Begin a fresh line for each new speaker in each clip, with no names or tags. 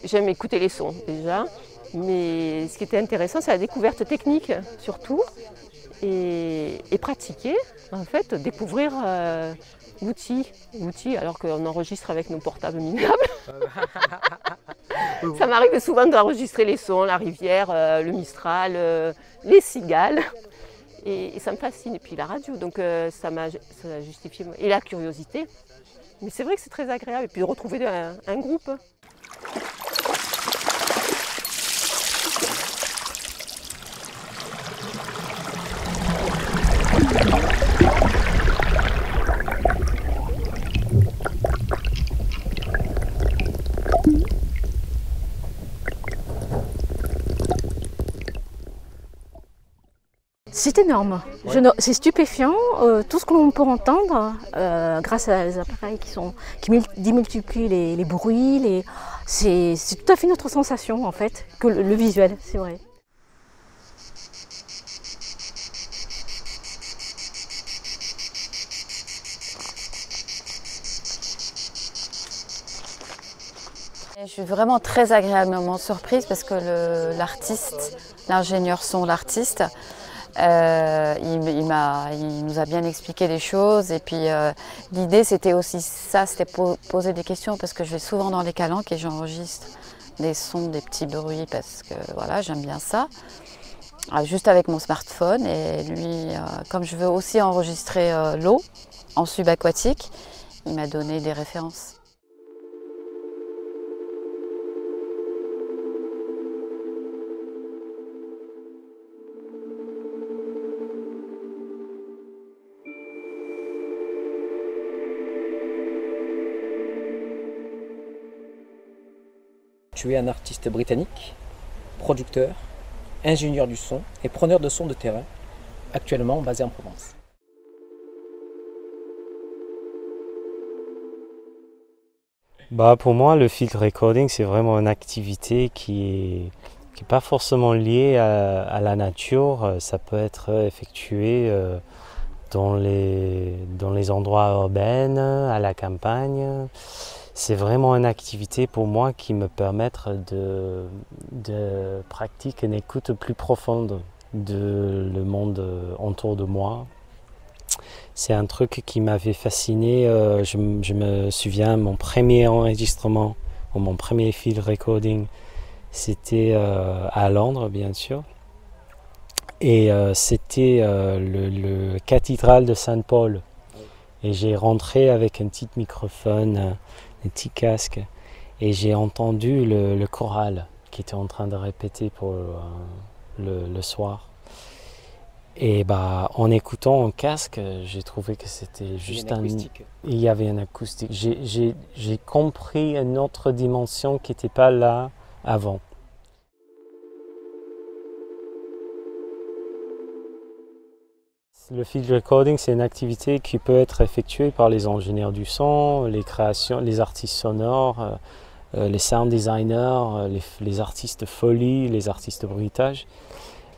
j'aime écouter les sons déjà, mais ce qui était intéressant, c'est la découverte technique surtout, et pratiquer, en fait, découvrir l'outil, alors qu'on enregistre avec nos portables minables. Ça m'arrive souvent d'enregistrer les sons, la rivière, le Mistral, les cigales. Et ça me fascine. Et puis la radio, donc ça m'a justifié. Et la curiosité. Mais c'est vrai que c'est très agréable. Et puis de retrouver un groupe.
C'est énorme, c'est stupéfiant, tout ce que l'on peut entendre grâce à des appareils qui démultiplient les bruits, c'est tout à fait notre sensation en fait, que le visuel, c'est vrai.
Je suis vraiment très agréablement surprise parce que l'artiste, l'ingénieur son, l'artiste, il nous a bien expliqué les choses et puis l'idée c'était aussi ça, c'était poser des questions parce que je vais souvent dans les calanques et j'enregistre des sons, des petits bruits parce que voilà, j'aime bien ça, juste avec mon smartphone. Et lui, comme je veux aussi enregistrer l'eau en subaquatique, il m'a donné des références.
Tu es un artiste britannique, producteur, ingénieur du son et preneur de son de terrain, actuellement basé en Provence.
Pour moi, le field recording, c'est vraiment une activité qui est pas forcément liée à la nature. Ça peut être effectué dans les endroits urbains, à la campagne. C'est vraiment une activité pour moi qui me permet de pratiquer une écoute plus profonde de le monde autour de moi. C'est un truc qui m'avait fasciné. Je me souviens, mon premier enregistrement, ou mon premier field recording, c'était à Londres, bien sûr. Et c'était le cathédrale de Saint-Paul. Et j'ai rentré avec un petit microphone, un petit casque, et j'ai entendu le choral qui était en train de répéter pour le soir. Et en écoutant en casque, j'ai trouvé que c'était juste il y avait un acoustique. J'ai compris une autre dimension qui n'était pas là avant. Le field recording, c'est une activité qui peut être effectuée par les ingénieurs du son, les artistes sonores, les sound designers, les artistes folie, les artistes bruitage.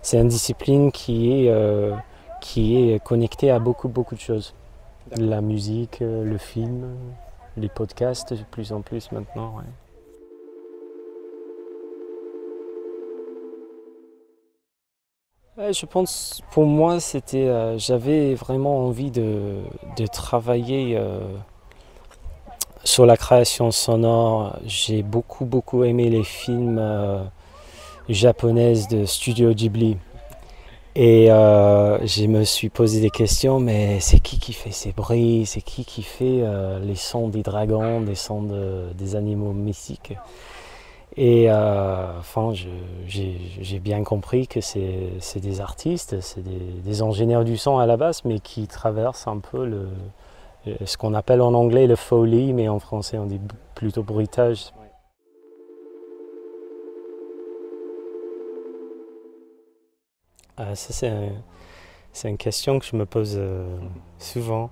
C'est une discipline qui est connectée à beaucoup de choses. La musique, le film, les podcasts de plus en plus maintenant. Ouais. Je pense, pour moi, j'avais vraiment envie de travailler sur la création sonore. J'ai beaucoup aimé les films japonais de Studio Ghibli. Et je me suis posé des questions, mais c'est qui fait ces bruits? C'est qui fait les sons des dragons, des sons des animaux mythiques? Et j'ai bien compris que c'est des artistes, c'est des ingénieurs du son à la base, mais qui traversent un peu ce qu'on appelle en anglais le foley, mais en français on dit plutôt bruitage. Ça c'est une question que je me pose souvent.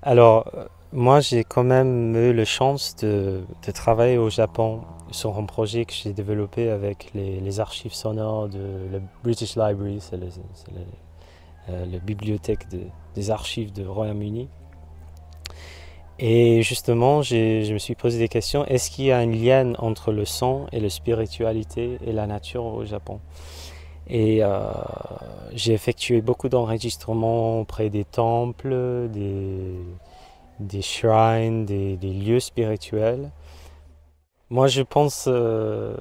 Alors moi j'ai quand même eu la chance de travailler au Japon sur un projet que j'ai développé avec les archives sonores de la British Library, c'est la bibliothèque des archives du Royaume-Uni. Et justement, je me suis posé des questions. Est-ce qu'il y a un lien entre le son et la spiritualité et la nature au Japon? Et j'ai effectué beaucoup d'enregistrements auprès des temples, des shrines, des lieux spirituels. Moi, je pense le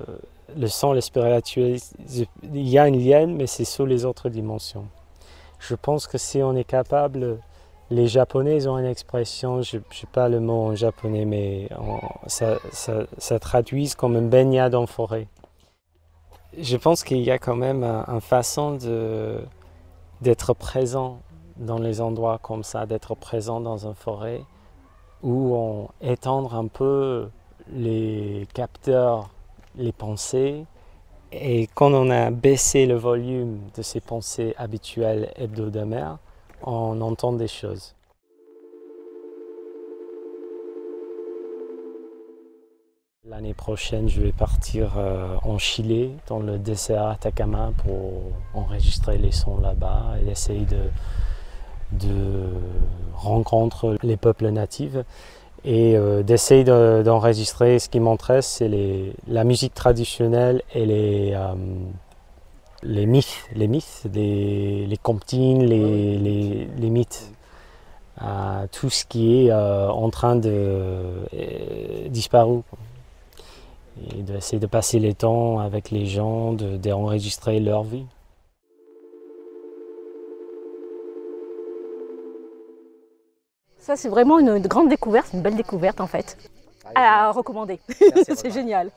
son et la spiritualité, il y a un lien, mais c'est sous les autres dimensions. Je pense que si on est capable, les Japonais ils ont une expression, je ne sais pas le mot en japonais, mais ça traduit comme une baignade en forêt. Je pense qu'il y a quand même une façon d'être présent dans les endroits comme ça, d'être présent dans une forêt où on étendre un peu les capteurs, les pensées, et quand on a baissé le volume de ces pensées habituelles hebdomadaires, on entend des choses. L'année prochaine, je vais partir en Chili, dans le désert Atacama, pour enregistrer les sons là-bas et essayer de rencontrer les peuples natifs et d'essayer d'enregistrer. Ce qui m'intéresse, c'est la musique traditionnelle et les mythes, les comptines, les mythes. Tout ce qui est en train de disparaître. Et d'essayer de passer le temps avec les gens, d'enregistrer leur vie.
Ça, c'est vraiment une grande découverte, une belle découverte en fait. À recommander. C'est génial.